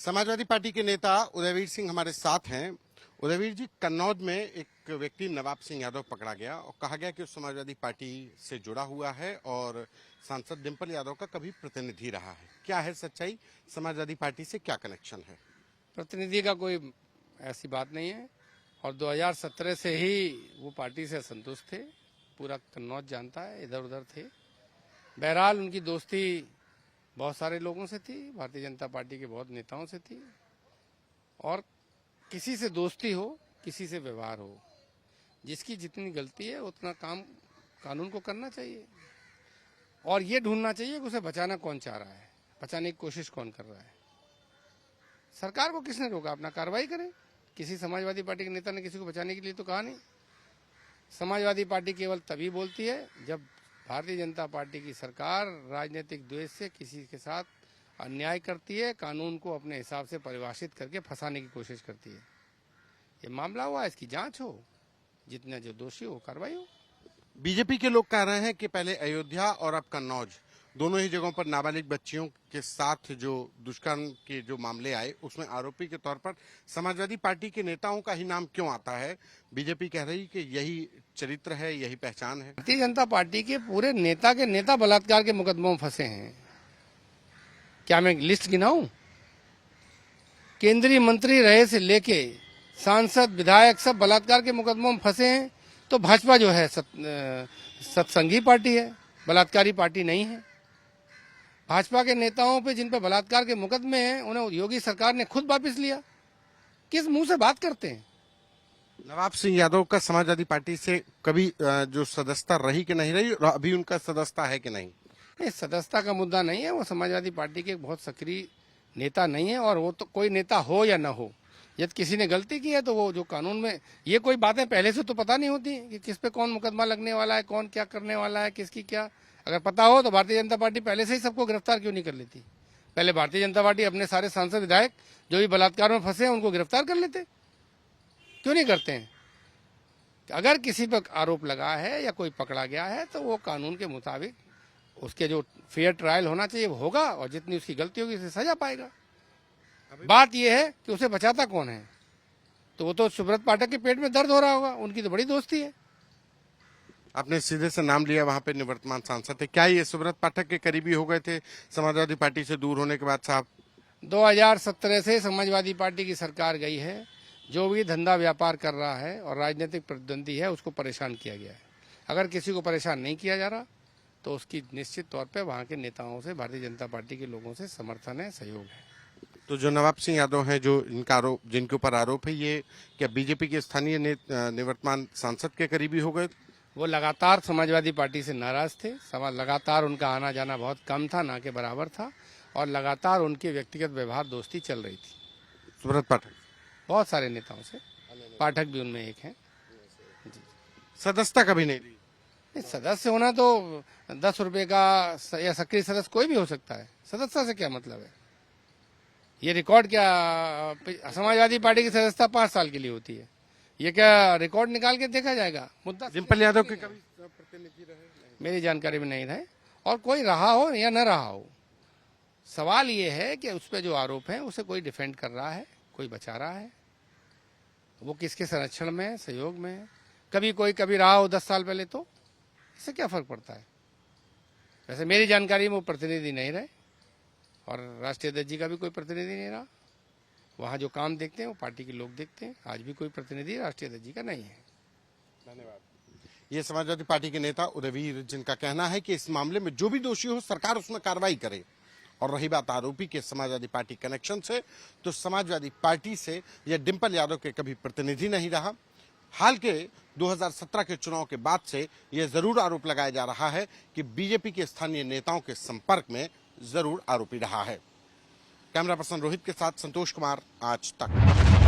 Samajwadi party के नेता उदयवीर सिंह हमारे साथ हैं। उदयवीर जी, कन्नौज में एक व्यक्ति नवाब सिंह यादव पकड़ा गया और कहा गया कि उस समाजवादी पार्टी से जुड़ा हुआ है और सांसद डिंपल यादव का कभी प्रतिनिधि रहा है। क्या है सच्चाई? समाजवादी पार्टी से क्या कनेक्शन है? प्रतिनिधि का कोई ऐसी बात नहीं है और 2017 से ही वो पार्टी से असंतुष्ट थे। पूरा कन्नौज जानता है, इधर उधर थे। बहरहाल उनकी दोस्ती बहुत सारे लोगों से थी, भारतीय जनता पार्टी के बहुत नेताओं से थी। और किसी से दोस्ती हो, किसी से व्यवहार हो, जिसकी जितनी गलती है उतना काम कानून को करना चाहिए और ये ढूंढना चाहिए कि उसे बचाना कौन चाह रहा है, बचाने की कोशिश कौन कर रहा है। सरकार को किसने रोका? अपना कार्रवाई करें। किसी समाजवादी पार्टी के नेता ने किसी को बचाने के लिए तो कहा नहीं। समाजवादी पार्टी केवल तभी बोलती है जब भारतीय जनता पार्टी की सरकार राजनीतिक द्वेष से किसी के साथ अन्याय करती है, कानून को अपने हिसाब से परिभाषित करके फंसाने की कोशिश करती है। ये मामला हुआ, इसकी जांच हो, जितने जो दोषी हो कार्रवाई हो। बीजेपी के लोग कह रहे हैं कि पहले अयोध्या और अब कन्नौज दोनों ही जगहों पर नाबालिग बच्चियों के साथ जो दुष्कर्म के जो मामले आए उसमें आरोपी के तौर पर समाजवादी पार्टी के नेताओं का ही नाम क्यों आता है? बीजेपी कह रही कि यही चरित्र है, यही पहचान है। भारतीय जनता पार्टी के पूरे नेता के नेता बलात्कार के मुकदमों में फंसे हैं। क्या मैं लिस्ट गिनाऊं? केंद्रीय मंत्री रहे से लेके सांसद, विधायक सब बलात्कार के मुकदमों में फंसे हैं। तो भाजपा जो है सत्संगी पार्टी है, बलात्कारी पार्टी नहीं है। भाजपा के नेताओं पे जिन पे बलात्कार के मुकदमे हैं उन्हें योगी सरकार ने खुद वापस लिया। किस मुंह से बात करते हैं? नवाब सिंह यादव का समाजवादी पार्टी से कभी जो सदस्यता रही कि नहीं रही, अभी उनका सदस्यता है कि नहीं? नहीं, सदस्यता का मुद्दा नहीं है। वो समाजवादी पार्टी के बहुत सक्रिय नेता नहीं है और वो तो कोई नेता हो या ना हो, यदि किसी ने गलती की है तो वो जो कानून में, ये कोई बातें पहले से तो पता नहीं होती कि किस पे कौन मुकदमा लगने वाला है, कौन क्या करने वाला है, किसकी क्या। अगर पता हो तो भारतीय जनता पार्टी पहले से ही सबको गिरफ्तार क्यों नहीं कर लेती? पहले भारतीय जनता पार्टी अपने सारे सांसद, विधायक जो भी बलात्कार में फंसे हैं उनको गिरफ्तार कर लेते, क्यों नहीं करते हैं? अगर किसी पर आरोप लगा है या कोई पकड़ा गया है तो वो कानून के मुताबिक उसके जो फेयर ट्रायल होना चाहिए वो होगा और जितनी उसकी गलती होगी उसे सजा पाएगा। बात यह है कि उसे बचाता कौन है? तो वो तो सुब्रत पाठक के पेट में दर्द हो रहा होगा, उनकी तो बड़ी दोस्ती है। आपने सीधे से नाम लिया, वहां पे निवर्तमान सांसद थे। क्या ये सुब्रत पाठक के करीबी हो गए थे समाजवादी पार्टी से दूर होने के बाद? साहब, 2017 से समाजवादी पार्टी की सरकार गई है। जो भी धंधा व्यापार कर रहा है और राजनीतिक प्रतिद्वंदी है उसको परेशान किया गया है। अगर किसी को परेशान नहीं किया जा रहा तो उसकी निश्चित तौर पर वहाँ के नेताओं से, भारतीय जनता पार्टी के लोगों से समर्थन है, सहयोग है। तो जो नवाब सिंह यादव हैं, जो इनका आरोप, जिनके ऊपर आरोप है, ये क्या बीजेपी के स्थानीय निवर्तमान सांसद के करीबी हो गए? वो लगातार समाजवादी पार्टी से नाराज थे। लगातार उनका आना जाना बहुत कम था, ना के बराबर था, और लगातार उनके व्यक्तिगत व्यवहार दोस्ती चल रही थी सुब्रत पाठक बहुत सारे नेताओं से। पाठक भी उनमें एक हैं। सदस्यता कभी नहीं दी? सदस्य होना तो 10 रुपए का या सक्रिय सदस्य कोई भी हो सकता है। सदस्यता से क्या मतलब है? ये रिकॉर्ड क्या, समाजवादी पार्टी की सदस्यता 5 साल के लिए होती है। ये क्या रिकॉर्ड निकाल के देखा जाएगा? मुद्दा डिंपल यादव के कभी प्रतिनिधि रहे? मेरी जानकारी में नहीं रहे और कोई रहा हो या न रहा हो। सवाल ये है कि उस पर जो आरोप है उसे कोई डिफेंड कर रहा है, कोई बचा रहा है। वो किसके संरक्षण में है, सहयोग में है? कभी रहा हो 10 साल पहले, तो इससे क्या फर्क पड़ता है? वैसे मेरी जानकारी में वो प्रतिनिधि नहीं रहे और राष्ट्रीय अध्यक्ष जी का भी कोई प्रतिनिधि नहीं रहा। वहाँ जो काम देखते हैं वो पार्टी के लोग देखते हैं। आज भी कोई प्रतिनिधि राष्ट्रीय अध्यक्ष जी का नहीं है। धन्यवाद। ये समाजवादी पार्टी के नेता उदयवीर, जिनका कहना है कि इस मामले में जो भी दोषी हो सरकार उसमें कार्रवाई करे। और रही बात आरोपी के समाजवादी पार्टी कनेक्शन से, तो समाजवादी पार्टी से यह डिंपल यादव के कभी प्रतिनिधि नहीं रहा। हाल के 2017 के चुनाव के बाद से यह जरूर आरोप लगाया जा रहा है कि बीजेपी के स्थानीय नेताओं के संपर्क में जरूर आरोपी रहा है। कैमरा पर्सन रोहित के साथ संतोष कुमार, आज तक।